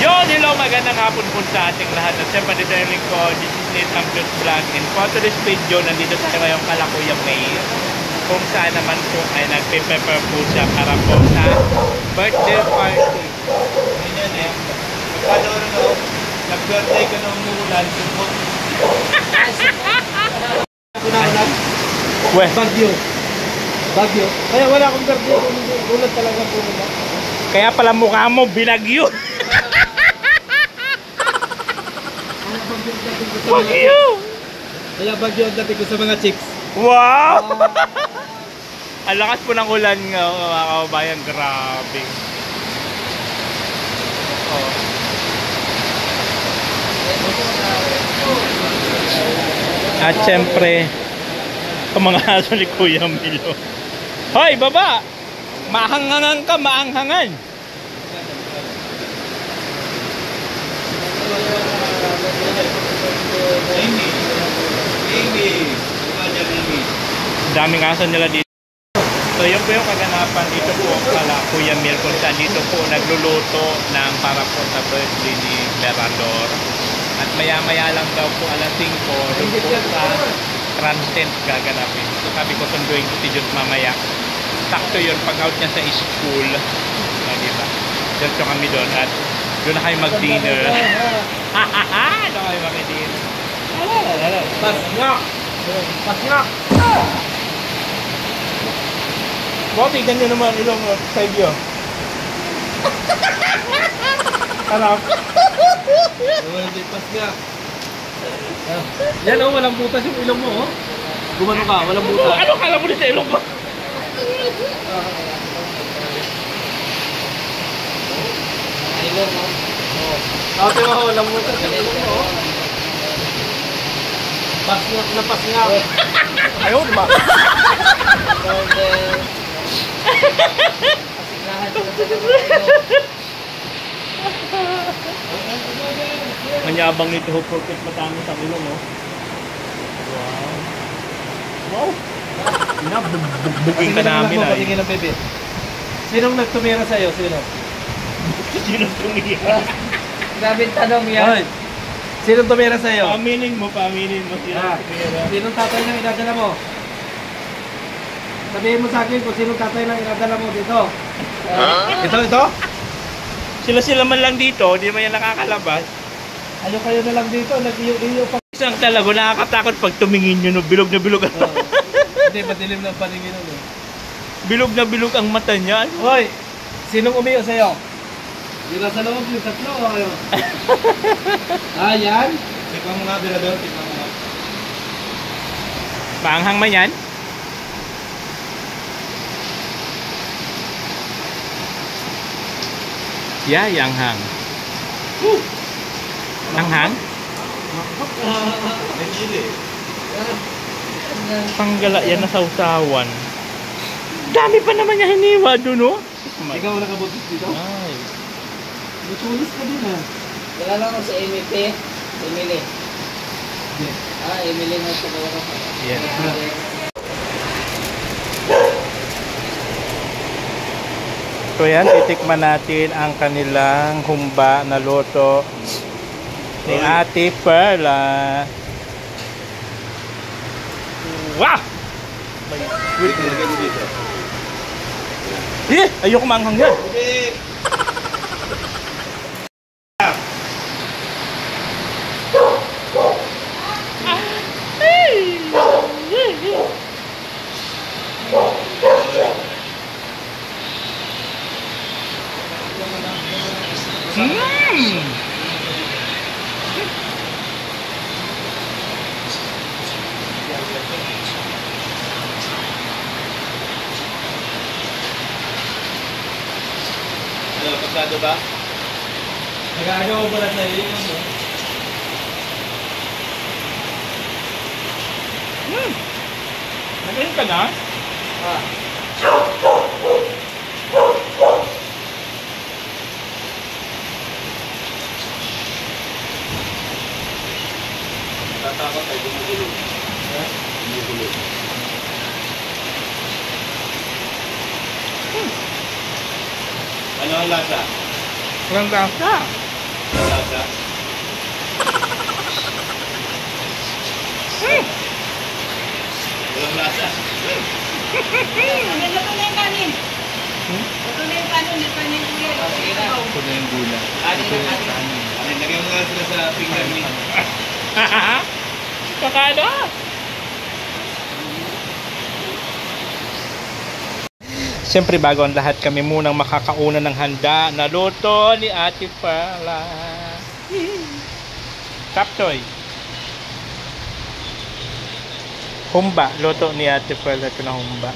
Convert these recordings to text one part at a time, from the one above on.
Yon, hello, magandang hapon po sa ating lahat. At siyempre dito yung link ko, this is Nathan Plus Vlog. And for today's video, nandito tayo ngayong Kalakuya May, kung saan naman po ay nagpe-prepare po siya para po sa birthday party. Ganyan eh, magkanoon no, nag-birthday ka ng umuulan, supot. Bagyo. Kaya wala akong birthday, ulan talaga po nila. Kaya pala mukha mo, binagyo. Bagyo! Kaya bagyo ang dating ko sa mga chicks. Wow! Ang lakas po ng ulan nga mga kababayan, grabe. Oh. At syempre, ang mga aso ni Kuya Milo. Hoy, baba! Maanghangan ka, maanghangan! Daming aso nila dito. So yun po yung kaganapan dito po kala Kuya Mil, kung saan dito po nagluluto ng para po sa birthday ni Berador. At maya maya lang daw po alas 5 doon po sa Grand Tent gaganapin. So sabi ko sunduin ko si Diyos mamaya. Sakto yun pag out niya sa school. Diba? Diretso kami doon at doon na kayo mag-dinner. Doon na kayo mag-dinner. Pasngak! Pasngak! Bote, ganyan naman ilong side yun. Harap. Hindi pasngak. Yan o, walang butas yung ilong mo. Gumano ka, walang butas. Ano kala mo din sa ilong ko? Ilong mo. Ate mo, walang butas yung ilong mo. Pasngak na pasngak. Ayaw, diba? Manyabang nito ho, porket matami sa ilong, no? Wow. Wow! Buging ka namin, ay. Patingin ng bebe. Sinong nagtumira sa'yo? Sino? Sinong tumira? Grabe tanong yan. Hoy. Sinong tumira sa'yo? Paaminin mo. Sinong tumira? Sinong tatay ng inadala mo? Sabihin mo sa akin kung sinong tatay ng inadala mo dito. Ito? Sila man lang dito, hindi man yan nakakalabas. Kayo na lang dito, nag-iyo pa. Isang talaga, nakakatakot pag tumingin nyo, no? Bilog na bilog ang... Hindi, madilim ng paningin nun. Bilog na bilog ang mata niya. Hoy, sinong umiyo sa'yo? Yung nasa loob, yung tatlo o kayo? Yan? Tikman mo nga, Berador, tikman mo nga. Maanghang man yan? Yanghang. Anghang? Panggala yan na sausawan. Dami pa naman niya hiniwa doon, no? Ikaw wala ka butis dito? Ay. Butulis ka din, ha? Kilala ko si Emily. Emily. Emily na ito ko. Yes. So yan, titikman natin ang kanilang humba na luto ni Ate Perla. Wow! Wait, nilagay mo dito. Ayoko maanghang yan. Ano, pasado ba? Nag-aagaw pala sa iyo. Nagaling ka na? Tatakot ay gumugulo. Gumugulo. Walang lasa. Walang lasa. Walang lasa. Walang lasa. Luto na yung kanin. Luto na yung kanin. Luto na yung kuya. Ito na yung gula. Ay, lagyan mo nga sila sa finger me. Kakada! Siyempre bago ang lahat kami munang makakauna ng handa na luto ni Ate Perla. Kaptoy. Humba, luto ni Ate Perla. Ito na humba.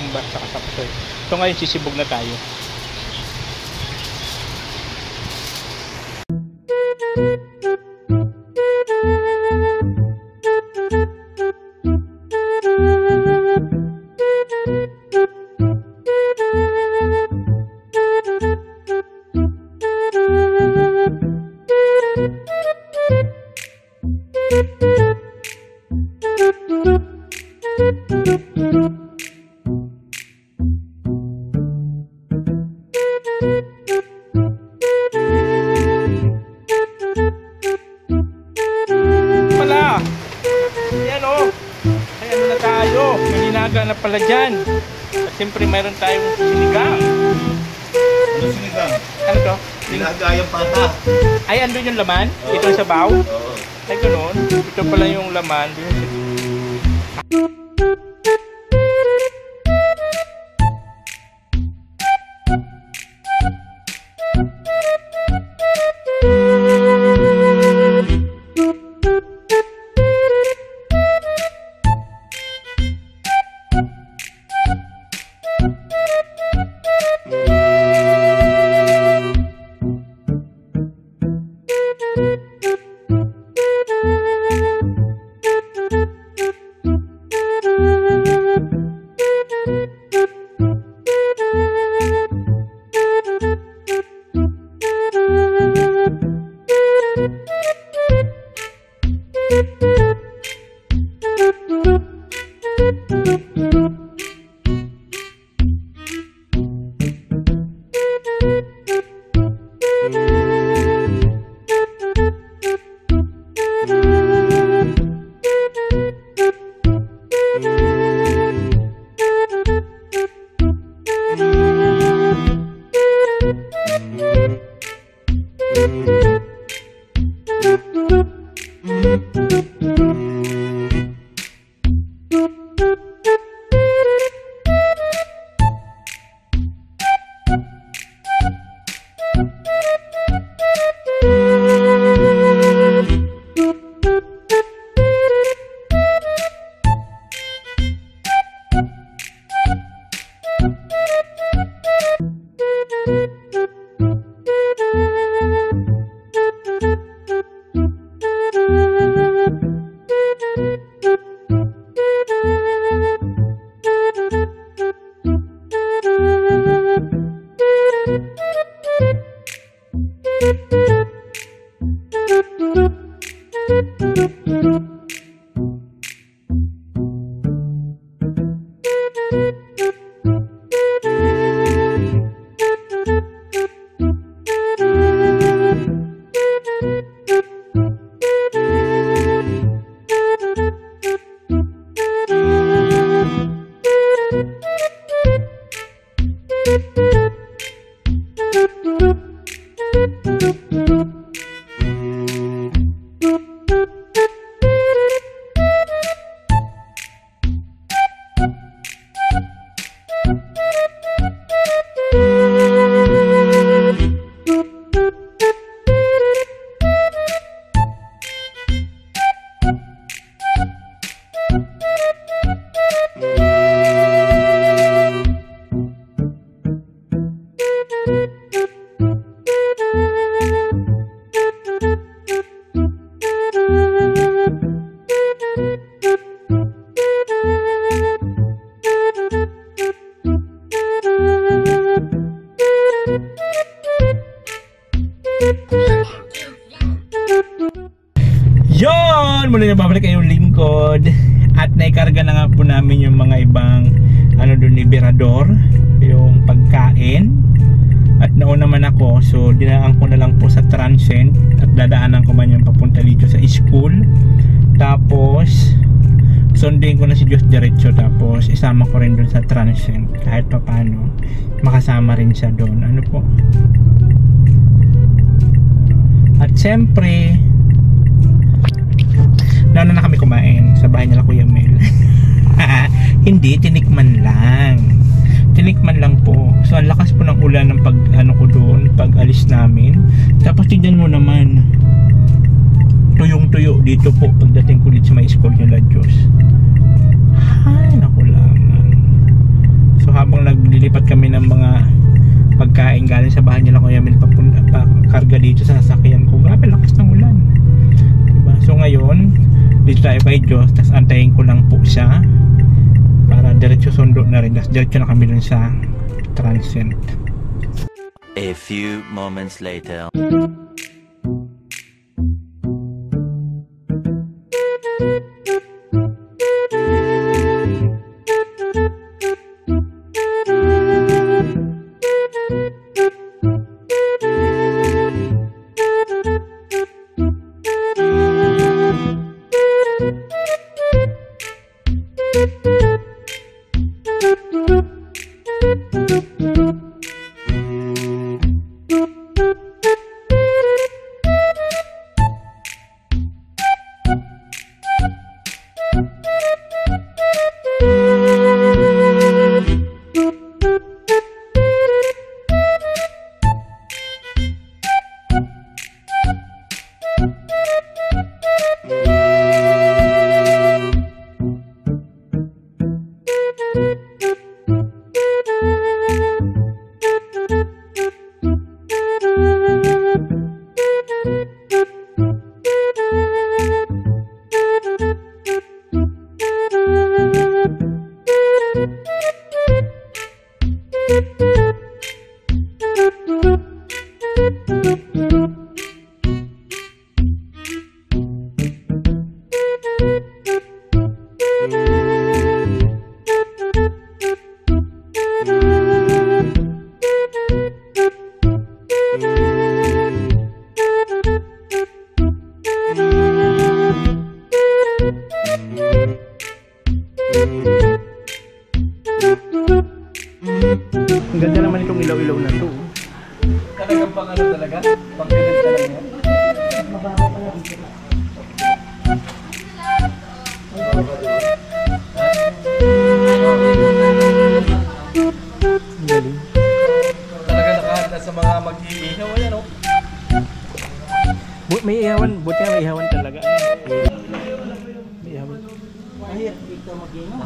Humba sa kaptoy. Ito ngayon sisibog na tayo. Pala! Yan o! Ay ano na tayo? Maninaga na pala dyan. At siyempre mayroon tayong sinigang. Ano sinigang? Ano to? Ginagayang pata. Ay, andun yung laman? Oo. Ito sa baw? Oo. Ay, ganun. Ito pala yung laman. Yon! Muli na babalik kayong lingkod. At naikarga na nga po namin yung mga ibang ano doon ni Berador, yung pagkain. At nauna naman ako, so dinaan ko na lang po sa Transcend at dadaanan ko man yung papunta dito sa school. Tapos sunduin ko na si Diyos diretso, tapos isama ko rin doon sa Transcend kahit pa paano makasama rin siya doon. Ano po, at siyempre nauna na kami kumain sa bahay nila Kuya Mel. Hindi, tinikman lang po. So ang lakas po ng ulan ng pag ano ko doon, pag alis namin. Tapos tignan mo naman, tuyong tuyo dito po pagdating ko dito sa may school nila Diyos. Ay, naku lang. So habang naglilipat kami ng mga pagkain galing sa bahay nila Kuya Mel pa karga dito sa sasakyan ko, grabe lakas ng ulan, diba? So ngayon dito tayo kay Diyos, tapos antayin ko lang po siya para diretso sundo na rin, tapos diretso na kami dun sa Transcend. A few moments later. Ang ganda naman itong ilaw-ilaw na to. Talagang pang ano talaga? Pang ganun talaga yan? Galing. Talaga nakahanda sa mga mag-iihaw. Ayan o. May ihawan, buti na may ihawan talaga. May ihawan. Ay, dito mag-inom.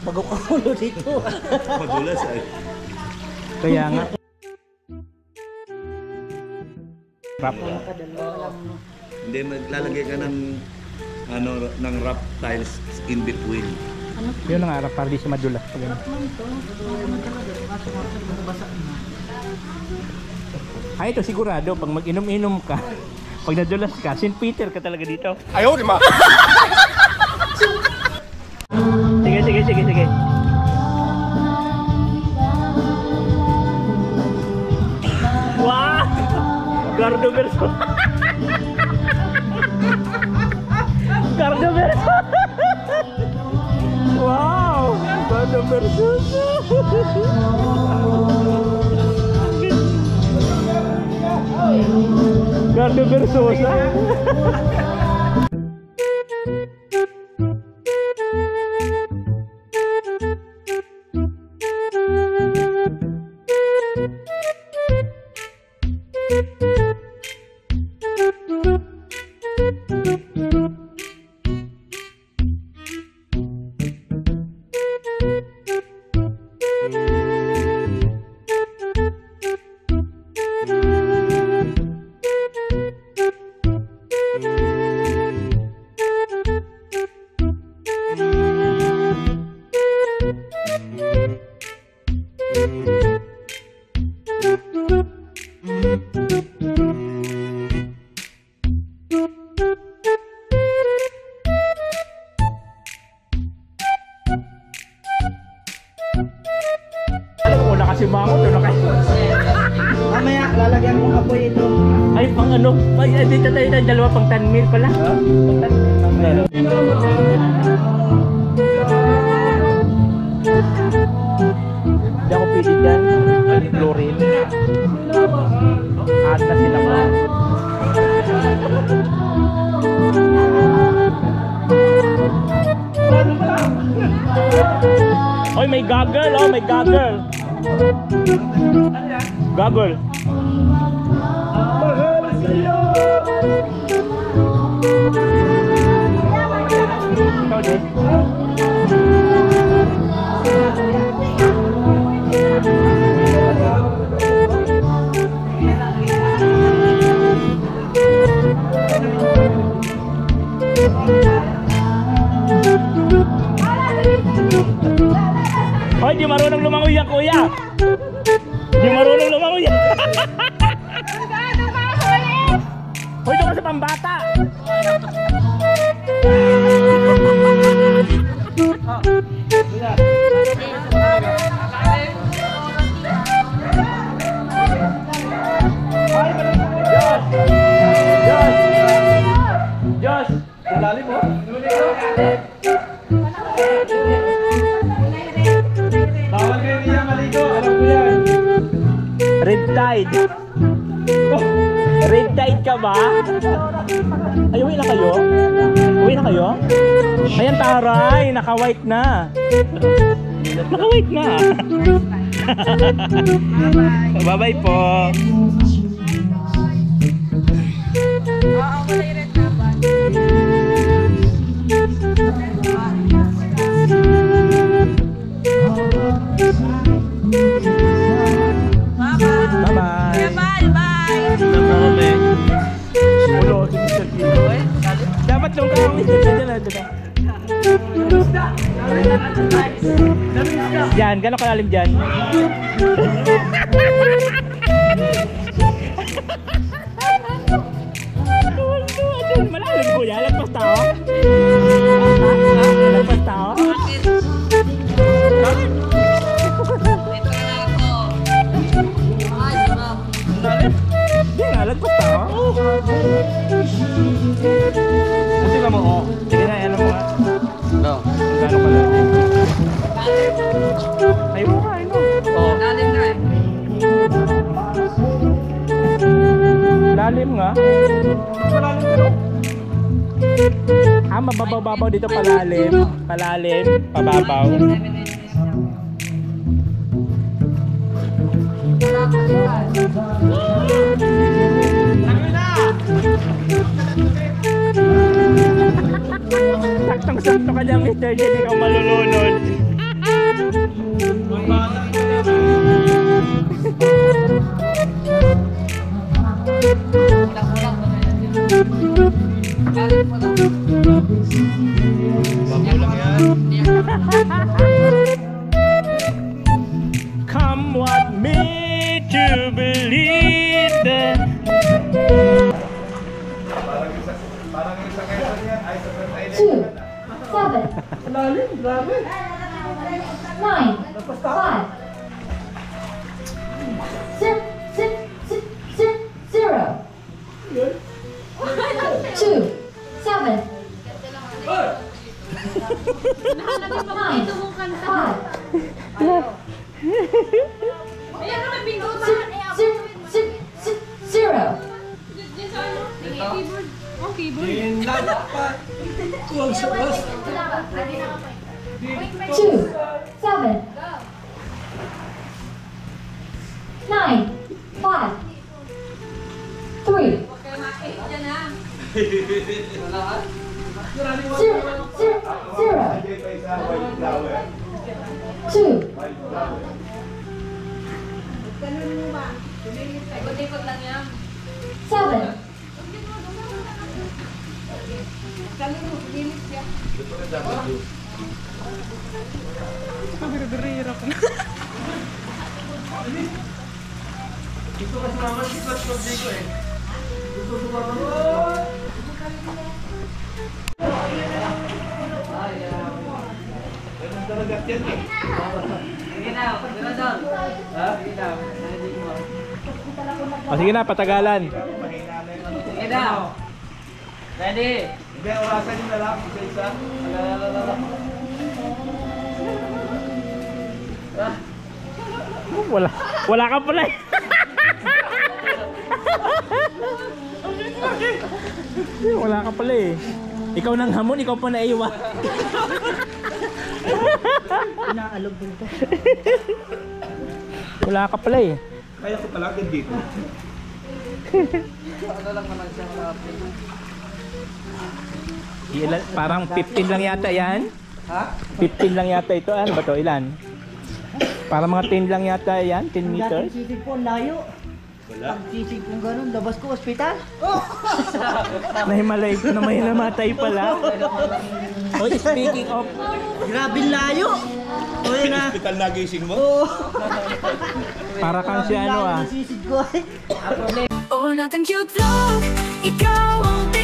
Pagok ang ulo dito. Madulas ay. Kaya nga. Rap. Hindi, maglalagay ka ng ano, ng wrap tiles in between. Yun ang harap para di siya madulas. Pag ano. Ay, ito sigurado, pag mag-inom-inom ka, pag nadulas ka, St. Peter ka talaga dito. Ayaw, di ma! Sige. Wow! Gardo Verso. Gardo Verso. Wow! Gardo Verso. Gardo Versosa. si Mango, ito na kayo. Mamaya, lalagyan kong apoy ito. Ay, pang ano? Ay, dito tayo tayo, dalawa pang tanmil pala. Pang tanmil. Hindi ako pwede dyan. Chlorine. Add na sila ko. Oy, may goggle, oh, may goggle. Goggle. Ikaw din. Hoy, di marunong lumangoy yan, kuya. Di marunong lumangoy yan. Hoy, doon ka sa pambata. Josh! Lalim mo? Bawal kayo niya maligo, alam ko yan. Red Tide. Red Tide ka ba? Ay, uwi na kayo? Uwi na kayo? Ayan, taray, naka-white na. Naka-white na. Bye-bye po. Bye-bye. Dapat nung kawin dyan, gano'ng kalalim dyan? Malalim po yan, lagpas tao? Lagpas tao? Hindi nga, lagpas tao? Kasi ka mo, oh. Sige na, ano mo nga. No. Gano'ng kalalim? Ayaw ka, ano? Oo. Lalim nga. Ah, mababaw dito palalim. Palalim, pababaw. Saktong-sakto ka dyan, Mr. Jen, ikaw malulunod. Come what me to believe that. Two, 7, 9, 5, 6, 0, 2, 7, 9, 5, Ayan naman, bingo ba? 0. Keyboard. Oh, keyboard. 2, 7, 9, 5, 3, 0, 2, Ganun mo ba? Ikot-ikot lang yan. 7, Ganun mo, lilis yan. Ito kasi naman si Clutch Club Digo eh. Gusto sumama mo. Ganun talaga yan eh. Sige na, Mirador. Ha? Sige na, narinig mo. O sige na, patagalan. Sige na. Ready? Hindi, orasan nyo na lang. Isa-isa. Wala ka pala eh. Wala ka pala eh. Ikaw nang hamon, ikaw pa naiwan. Inaalog din to. Wala ka pala eh. Kaya ko pala dito. Ano lang naman siya kapit. Ilan, parang 15 lang yata yan. Ha? 15 lang yata ito. Ano ba to? Ilan? Para mga 10 lang yata yan. 10 meters. Dating sisig po, ang layo. Wala. Pag sisig kong ganun, labas ko, ospital. Nahimalay ko na may namatay pala. Oh, speaking of, Grabe layo. O yun na. Hospital nagising mo? Oo. para kang si ano ah. Sisig ko eh. Oh, nothing cute vlog. Ikaw ang